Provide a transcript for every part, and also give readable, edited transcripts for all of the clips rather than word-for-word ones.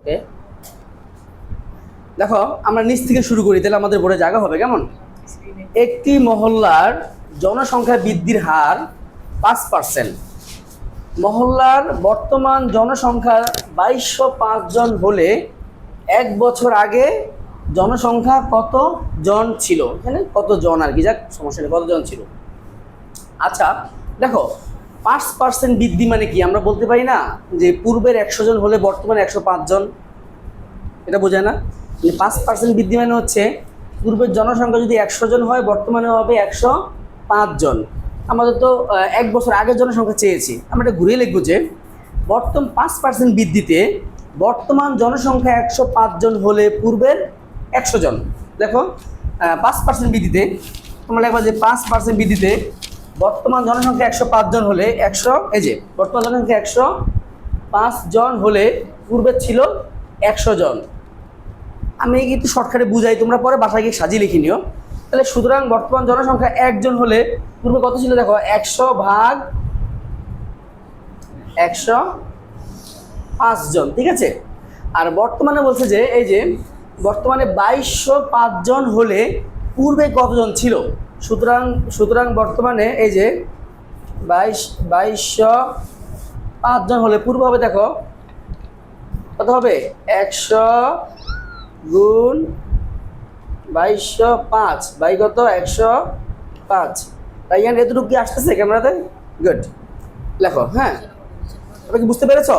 ওকে, দেখো আমরা নিচ থেকে শুরু করি, তাহলে আমাদের বোর্ডে জায়গা হবে কেমন। একটি মহল্লার জনসংখ্যা বৃদ্ধির হার 5%। মহল্লার বর্তমান জনসংখ্যা 2205 জন হলে 1 বছর আগে জনসংখ্যা কত জন ছিল, এখানে কত জন আর কি, যাক সমস্যা নেই, কত জন ছিল। আচ্ছা দেখো, 5% বৃদ্ধি মানে কি, আমরা বলতে পারি না যে পূর্বের 100 জন হলে বর্তমানে 105 জন, এটা বোঝায় না। 5% বৃদ্ধি মানে হচ্ছে পূর্বের জনসংখ্যা যদি 100 জন হয়, বর্তমানে হবে 105 জন। আমাদের তো 1 বছর আগের জনসংখ্যা চেয়েছি, আমরা এটা ঘুরিয়ে লিখবো যে বর্তমান 5% বৃদ্ধিতে বর্তমান জনসংখ্যা 105 জন হলে পূর্বের 100 জন। দেখো 5% বৃদ্ধিতে তোমরা লিখবা যে 5% বৃদ্ধিতে বর্তমান জনসংখ্যা 105 জন হলে 100, এই যে বর্তমান জনসংখ্যা 105 জন হলে পূর্বের ছিল 100 জন। আমি একটু শর্টকাটে বুঝাই, তোমরা পরে বাসায় গিয়ে সাজিয়ে লিখে নিও। তাহলে সুতরাং বর্তমান জনসংখ্যা 1 জন হলে পূর্বে কত ছিল, দেখো 100 ভাগ 105 জন, ঠিক আছে। আর বর্তমানে বলছে যে এই যে বর্তমানে 2205 জন হলে পূর্বে কতজন ছিল, সুতরাং বর্তমানে এই যে 2205 জন হলে পূর্বে হবে, দেখো কত হবে, 100 গুণ 2205 বাই কত 105। তাই এখানে এতটুকু কি আসতেছে ক্যামেরাতে, গুড, লেখো। হ্যাঁ, তুমি কি বুঝতে পেরেছ?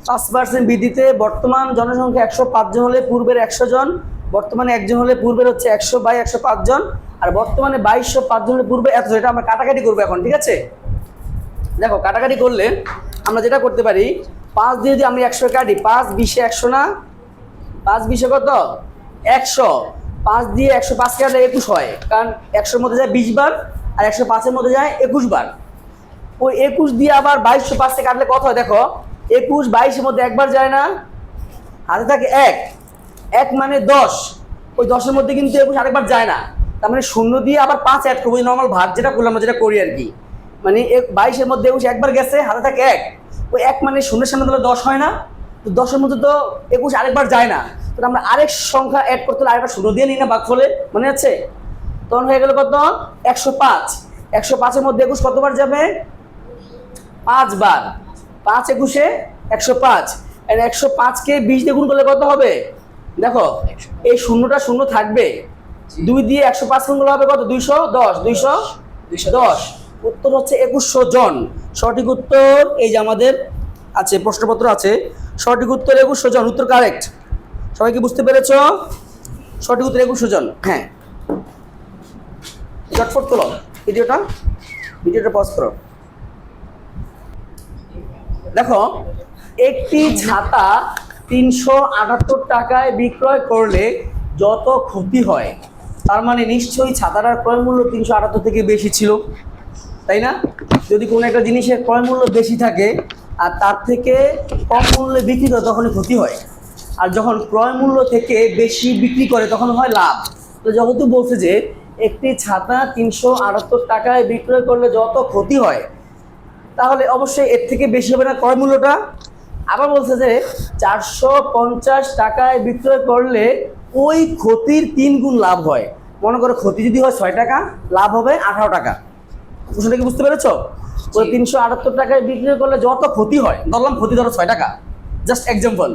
5% বৃদ্ধিতে বর্তমান জনসংখ্যা 105 জন হলে পূর্বের 100 জন, বর্তমানে 1 জন হলে পূর্বের হচ্ছে 100 বাই 105 জন, আর বর্তমানে 2205 জন হলে পূর্বে এত। এটা আমরা কাটাকাটি করবো এখন, ঠিক আছে। দেখো কাটাকাটি করলে আমরা যেটা করতে পারি, 5 দিয়ে যদি আমি 100 কাটি, 5 20 100 না, 5 20 কত 100, 5 দিয়ে 105 কাটলে 21 হয়, কারণ 100-র মধ্যে যায় 20 বার আর 105-এর মধ্যে যায় 21 বার। ওই 21 দিয়ে আবার 2205 কাটলে কত হয়, দেখো 21 22-এর মধ্যে একবার যায় না, হাতে থাকে 1 মানে 10, ওই 10-এর মধ্যে কিন্তু 21 আরেকবার যায় না, তার মানে 0 দিয়ে আবার 5 অ্যাড করবো, নর্মাল ভাগ যেটা করলাম, যেটা করি আর কি। মানে 22-এর মধ্যে 21 একবার গেছে, হাতে থাকে 1, ওই 1 মানে 0-এর সামনে দিলে 10 হয় না, তো 10-এর মধ্যে তো 21 আরেকবার যায় না, তো আমরা আরেক সংখ্যা অ্যাড করতে হলে আরেকবার 0 দিয়ে নিই না, ভাগ ফলে, মনে আছে। তখন হয়ে গেল কত 105, 105-এর মধ্যে 21 কতবার যাবে, 5 বার, 5 21-এ 105, আর 105-কে 20 দিয়ে গুণ করলে কত হবে, দেখো এই শূন্যটা শূন্য থাকবে, 2 দিয়ে 105 গুণ করলে হবে কত, 210, 210, উত্তর হচ্ছে 2100 জন। সঠিক উত্তর এই যে আমাদের আছে, প্রশ্নপত্র আছে, সঠিক উত্তর 2100 জন, উত্তর কারেক্ট। সবাই কি বুঝতে পেরেছ? সঠিক উত্তর 2100 জন। হ্যাঁ, চটফট তোলো ভিডিওটা পজ করো। দেখো একটি ছাতা 378 টাকায় বিক্রয় করলে যত ক্ষতি হয়, তার মানে নিশ্চয়ই ছাতাটার ক্রয় মূল্য 378 থেকে বেশি ছিল, তাই না? যদি কোনো একটা জিনিসের ক্রয় মূল্য বেশি থাকে আর তার থেকে কম মূল্যে বিক্রি করে, তখনই ক্ষতি হয়। আর যখন ক্রয় মূল্য থেকে বেশি বিক্রি করে তখন হয় লাভ। তো যেহেতু বলছে যে একটি ছাতা 378 টাকায় বিক্রয় করলে যত ক্ষতি হয়, তাহলে অবশ্যই এর থেকে বেশি হবে না ক্রয় মূল্যটা। আবার বলছে যে 450 টাকায় বিক্রয় করলে ওই ক্ষতির 3 গুণ লাভ হয়। মনে করো ক্ষতি যদি হয় 6 টাকা, লাভ হবে 18 টাকা। প্রশ্নটা কি বুঝতে পেরেছো? ওই 378 টাকায় বিক্রয় করলে যত ক্ষতি হয়, ধরলাম ক্ষতি ধরো 6 টাকা, জাস্ট এক্সাম্পল,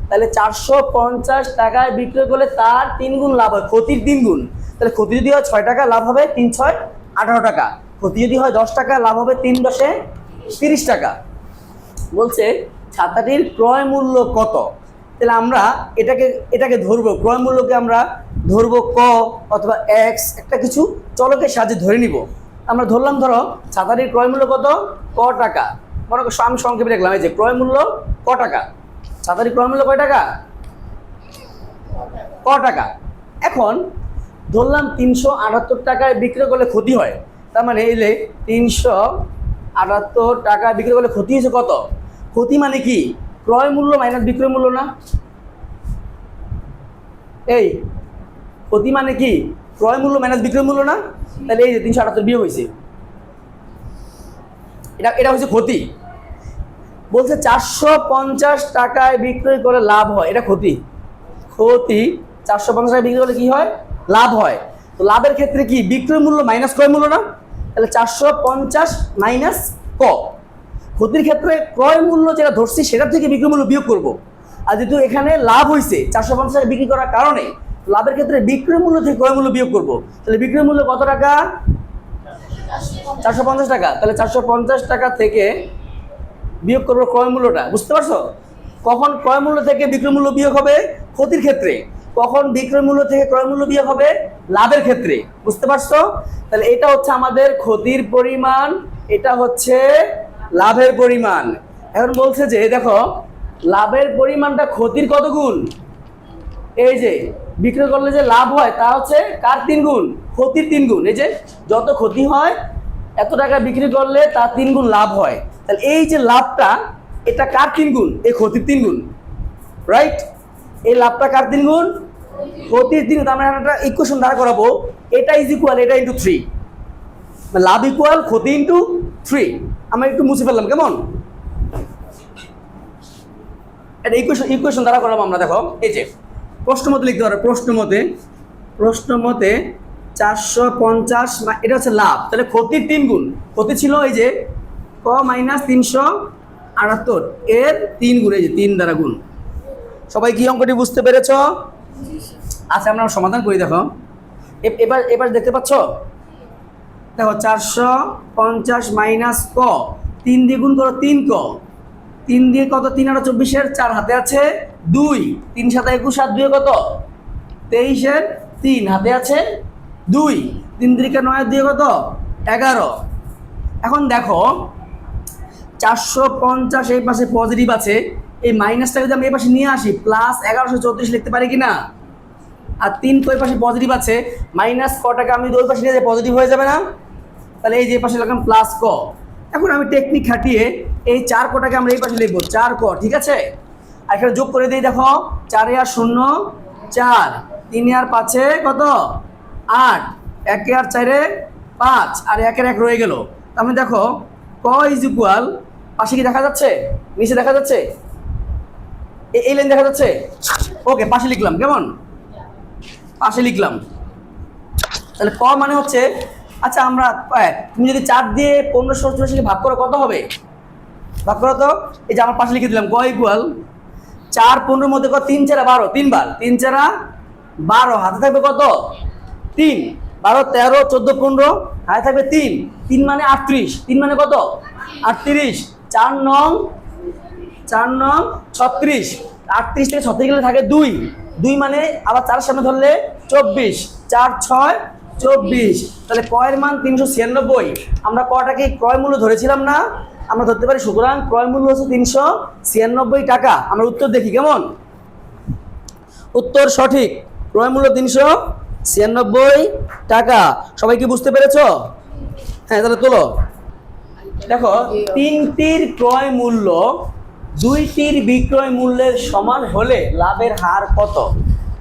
তাহলে 450 টাকায় বিক্রয় করলে তার 3 গুণ লাভ হয়, ক্ষতির 3 গুণ। তাহলে ক্ষতি যদি হয় 6 টাকা, লাভ হবে 3 6 18 টাকা। ক্ষতি যদি হয় 10 টাকা, লাভ হবে 3 10 30 টাকা। বলছে ছাতাটির ক্রয় মূল্য কত, তাহলে আমরা এটাকে ধরবো, ক্রয় মূল্যকে আমরা ধরবো ক অথবা এক্স, একটা কিছু চলকের সাহায্যে ধরে নিব। আমরা ধরলাম, ধরো ছাতাটির ক্রয় মূল্য কত, ক টাকা। মনে করো আমি সংক্ষেপে লিখলাম, এই যে ক্রয় মূল্য ক টাকা, ছাতাটির ক্রয় মূল্য কয় টাকা, ক টাকা। এখন ধরলাম 378 টাকায় বিক্রয় করলে ক্ষতি হয়, তার মানে এলে 378 টাকা বিক্রি করলে ক্ষতি হয়েছে কত, ক্ষতি মানে কি ক্রয় মূল্য মাইনাস বিক্রয় মূল্য না, এই ক্ষতি মানে কি ক্রয় মূল্য মাইনাস বিক্রয় মূল্য না। তাহলে এই যে 378 বিয়োগ হয়েছে, এটা হচ্ছে ক্ষতি। বলছে 450 টাকায় বিক্রয় করে লাভ হয়, এটা ক্ষতি। ক্ষতি 450 টাকায় বিক্রি করলে কি হয়? লাভ হয়। তো লাভের ক্ষেত্রে কি বিক্রয় মূল্য মাইনাস ক্রয় মূল্য না? তাহলে 450 মাইনাস ক। ক্ষতির ক্ষেত্রে ক্রয় মূল্য যেটা ধরছি সেটা থেকে বিক্রয় মূল্য বিয়োগ করব। আর যেহেতু এখানে লাভ হয়েছে 450 টাকা বিক্রি করার কারণে, লাভের ক্ষেত্রে বিক্রয় মূল্য থেকে ক্রয় মূল্য বিয়োগ করব। তাহলে বিক্রয় মূল্য কত টাকা? 450 টাকা। তাহলে 450 টাকা থেকে বিয়োগ করবো ক্রয় মূল্যটা। বুঝতে পারছো? কখন ক্রয় মূল্য থেকে বিক্রয় মূল্য বিয়োগ হবে? ক্ষতির ক্ষেত্রে। কখন বিক্রয় মূল্য থেকে ক্রয় মূল্য বিয়োগ হবে? লাভের ক্ষেত্রে। বুঝতে পারছো? তাহলে এটা হচ্ছে আমাদের ক্ষতির পরিমাণ, এটা হচ্ছে লাভের পরিমাণ। এখন বলছে যে দেখো, লাভের পরিমাণটা ক্ষতির কত গুণ? এই যে বিক্রয় করলে যে লাভ হয় তা হচ্ছে কার 3 গুণ? ক্ষতির 3 গুণ। এই যে যত ক্ষতি হয় এত টাকা বিক্রি করলে তার 3 গুণ লাভ হয়। তাহলে এই যে লাভটা, এটা কার 3 গুণ? এই ক্ষতির 3 গুণ, রাইট? এই লাভটা কার 3 গুণ? ক্ষতির 3 গুণ। আমরা একটা ইকুয়েশন দ্বারা করাবো, এটা ইজ ইকুয়াল এটা ইন্টু 3, লাভ ইকুয়াল ক্ষতি ইন্টু 3। আমরা একটু মুছে ফেললাম, কেমন? এটা ইকুয়েশন দ্বারা করাবো আমরা। দেখো এই যে প্রশ্ন মতে লিখতে পারো, প্রশ্ন মতে 450 এটা হচ্ছে লাভ, তাহলে ক্ষতির 3 গুণ। ক্ষতি ছিল এই যে ক মাইনাস 378 এর 3 গুণ, এই যে 3 দ্বারা গুণ। সবাই কি অঙ্কটি বুঝতে পেরেছ? আচ্ছা আমরা সমাধান করি। দেখো এবার দেখতে পাচ্ছ, দেখো 450 মাইনাস ক, 3 দিয়ে গুণ করো 3 ক, 3 দিয়ে কত? 3 আর 24 4 হাতে আছে 2, 3 7 21 আর 2 কত? 23 3 হাতে আছে 2, 3 3 9 দিয়ে কত? 11। এখন দেখো 450 এই পাশে পজিটিভ আছে, এই মাইনাসটা যদি আমি এই পাশে নিয়ে আসি প্লাস 1134 লিখতে পারি কিনা? আর 3 তো এই পাশে পজিটিভ আছে, মাইনাস ক টাকা আমি ওই পাশে নিয়ে যাই, পজিটিভ হয়ে যাবে না? তাহলে এই যে পাশে লিখলাম প্লাস ক। এখন আমি টেকনিক খাটিয়ে এই 4 কটাকে আমরা এই পাশে লিখবো 4 ক, ঠিক আছে? আর এখানে যোগ করে দিই। দেখো 4 আর 0 4, 3 আর 5 কত? 8, 1 আর 4 5, আর 1 এর 1 রয়ে গেল। তাহলে দেখো ক ইজ ইকুয়াল, পাশে কি দেখা যাচ্ছে? নিচে দেখা যাচ্ছে? এই লাইন দেখা যাচ্ছে? ওকে, পাশে লিখলাম, কেমন? পাশে লিখলাম। তাহলে ক মানে হচ্ছে, আচ্ছা আমরা তুমি যদি 4 দিয়ে 1584 ভাগ করো কত হবে? ভাগ করো তো। এই যে আমার পাশে লিখে দিলাম ক ইকুয়াল 4 15 মধ্যে কত? 3 4 12, 3 বার 3 4 12, হাতে থাকবে কত? 3, 12 13 14 15, হাতে থাকবে 3, 3 মানে 38, 3 মানে কত? 38, 4 নং 36, 38 থেকে 36 গেলে থাকে 2, 2 মানে আবার 4 সামনে ধরলে 24, 4 6 24। তাহলে ক্রয়ের মান 396। আমরা কটাকে ক্রয় মূল্য ধরেছিলাম না? আমরা ধরতে পারি, সুতরাং ক্রয় মূল্য হচ্ছে 396 টাকা। আমরা উত্তর দেখি, কেমন? উত্তর সঠিক, ক্রয় মূল্য 396 টাকা। সবাই কি বুঝতে পেরেছ? হ্যাঁ, তাহলে তোলো। দেখো 3টির ক্রয় মূল্য 2টির বিক্রয় মূল্যের সমান হলে লাভের হার কত?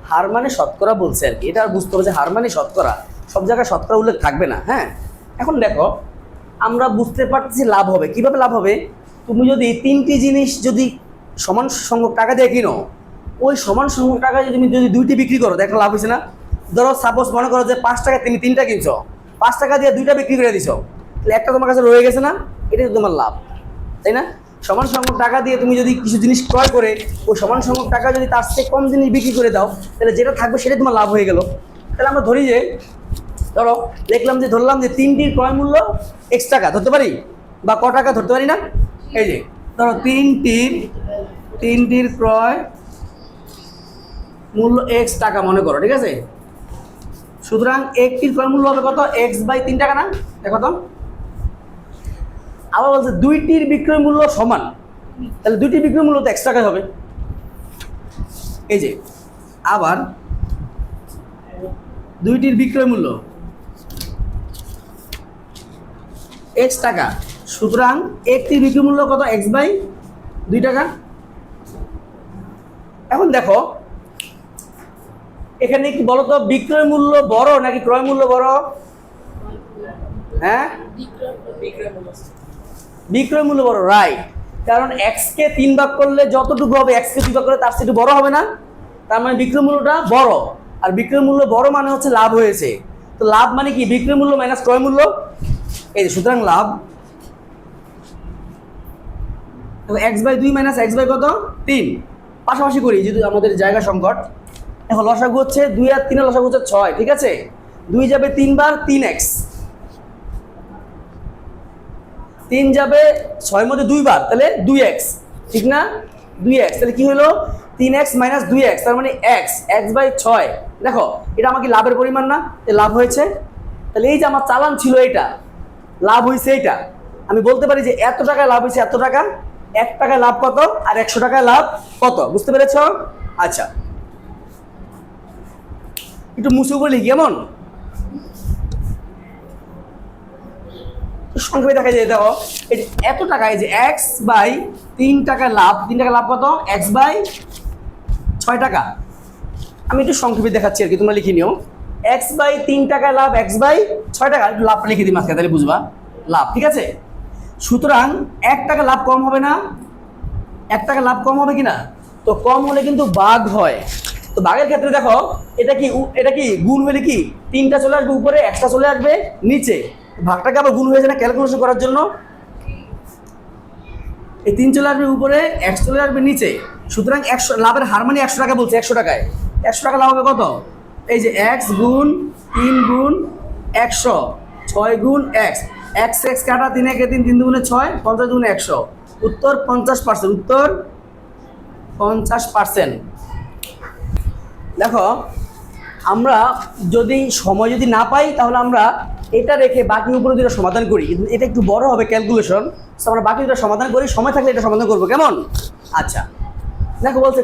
হার মানে শতকরা বলছে আর কি, এটা বুঝতে হবে যে হার মানে শতকরা, সব জায়গায় শতকরা উল্লেখ থাকবে না। হ্যাঁ, এখন দেখো আমরা বুঝতে পারতেছি লাভ হবে কিভাবে। লাভ হবে, তুমি যদি 3টি জিনিস যদি সমান সংখ্যক টাকা দিয়ে কিনো, ওই সমান সংখ্যক টাকা যদি তুমি 2টি বিক্রি করো, দেখো লাভ হয়েছে না? ধরো সাপোজ মনে করো যে 5 টাকা তুমি 3টা কিনছো, 5 টাকা দিয়ে 2টা বিক্রি করে দিছো, তাহলে একটা তোমার কাছে রয়ে গেছে না? এটাই তোমার লাভ, তাই না? সমান সংখ্যক টাকা দিয়ে তুমি যদি কিছু জিনিস ক্রয় করে ওই সমান সংখ্যক টাকা যদি তার চেয়ে কম জিনিস বিক্রি করে দাও, তাহলে যেটা থাকবে সেটাই তোমার লাভ হয়ে গেল। তাহলে আমরা ধরি যে, ধরো দেখলাম যে ধরলাম যে 3টির ক্রয় মূল্য x টাকা ধরতে পারি, বা ক টাকা ধরতে পারি না? এই যে ধরো 3টির ক্রয় মূল্য x টাকা মনে করো, ঠিক আছে? সুতরাং একটির ক্রয় মূল্য হবে কত? x/3 টাকা না? দেখো তো, আবার বলছে 2টির বিক্রয় মূল্য সমান, তাহলে 2টির বিক্রয় মূল্য তো x টাকায় হবে। এই যে আবার 2টির বিক্রয় মূল্য x টাকা, সুতরাং একটির বিক্রয় মূল্য কত? x/2 টাকা। এখন দেখো এখানে কি বলো তো, বিক্রয় মূল্য বড় নাকি ক্রয় মূল্য বড়? হ্যাঁ, বিক্রয় মূল্য বড়, রাইট। কারণ এক্স কে 3 ভাগ করলে যতটুকু হবে এক্স কে 2 ভাগ করলে তার চেয়ে একটু বড় হবে না, তার মানে বিক্রয় মূল্যটা বড়, আর বিক্রয় মূল্য বড় মানে হচ্ছে লাভ হয়েছে। তো লাভ মানে কি বিক্রয় মূল্য মাইনাস ক্রয় মূল্য, এই যে সুতরাং লাভ x/2 মাইনাস x বাই কত 3, পাশাপাশি করি যেহেতু আমাদের জায়গা সংকট। এখন লসাগু হচ্ছে 2 আর 3 এর লসাগু হচ্ছে 6, ঠিক আছে, 2 যাবে 3 বার 3x, 3 যাবে 6 এর মধ্যে 2 বার তাহলে 2x, ঠিক না, 2x তাহলে কি হলো 3x মাইনাস 2x, তার মানে x/6। দেখো এটা আমাকে লাভের পরিমাণ না, লাভ হয়েছে, তাহলে এই যে আমার চালান ছিল এটা লাভ হয়েছে, এটা আমি বলতে পারি যে এত টাকায় লাভ হয়েছে, এত টাকা, 1 টাকায় লাভ কত আর 100 টাকায় লাভ কত, বুঝতে পেরেছ? আচ্ছা একটু মুছে বলি কেমন সংক্ষেপে দেখা যায়। দেখো এই যে এত টাকা, এই যে x/3 টাকা লাভ, 3 টাকা লাভ কত x/6 টাকা। আমি একটু সংক্ষেপে দেখাচ্ছি আর কি, তোমরা লিখে নিও। x/3 টাকা লাভ x/6 টাকা, একটু লাভটা লিখে দিই মাঝখানে তাহলে বুঝবা লাভ, ঠিক আছে। সুতরাং 1 টাকা লাভ কম হবে না, 1 টাকা লাভ কম হবে কিনা, তো কম হলে কিন্তু ভাগ হয়। তো ভাগের ক্ষেত্রে দেখো এটা কি গুণ হলে কি 3টা চলে আসবে উপরে, 1টা চলে আসবে নিচে, ভাগটাকে আবার গুণ হয়ে যায় না ক্যালকুলেশন করার জন্য, এই 3 চলে আসবে উপরে, 1 চলে আসবে নিচে। সুতরাং 100 লাভের হার মানে 100 টাকা বলছে, 100 টাকায় 100 টাকা লাভ হবে কত, এই যে x গুণ 3 গুণ 100, 6 গুণ x, x কাটা 3 একে 3, 3 দুগুণে 6, 50 গুণ 100, উত্তর 50%, উত্তর 50%। দেখো আমরা যদি সময় যদি না পাই তাহলে আমরা এটা রেখে বাকি উপরে দুটো সমাধান করি, কিন্তু এটা একটু বড় হবে ক্যালকুলেশন, তো আমরা বাকি দুটো সমাধান করি, সময় থাকলে এটা সমাধান করবো, কেমন? আচ্ছা দেখো বলছে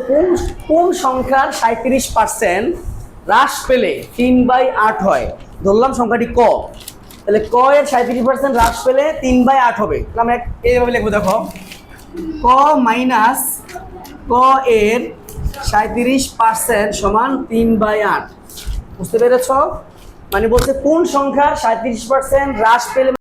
কোন সংখ্যার 37% হ্রাস পেলে 3/8 হয়, ধরলাম সংখ্যাটি ক, তাহলে ক এর 37% হ্রাস পেলে 3/8 হবে, তাহলে আমরা এইভাবে লিখবো। দেখো ক মাইনাস ক এর 37% সমান 3/8, বুঝতে পেরেছ? মানে বলছে কোন সংখ্যার 37% হ্রাস পেলে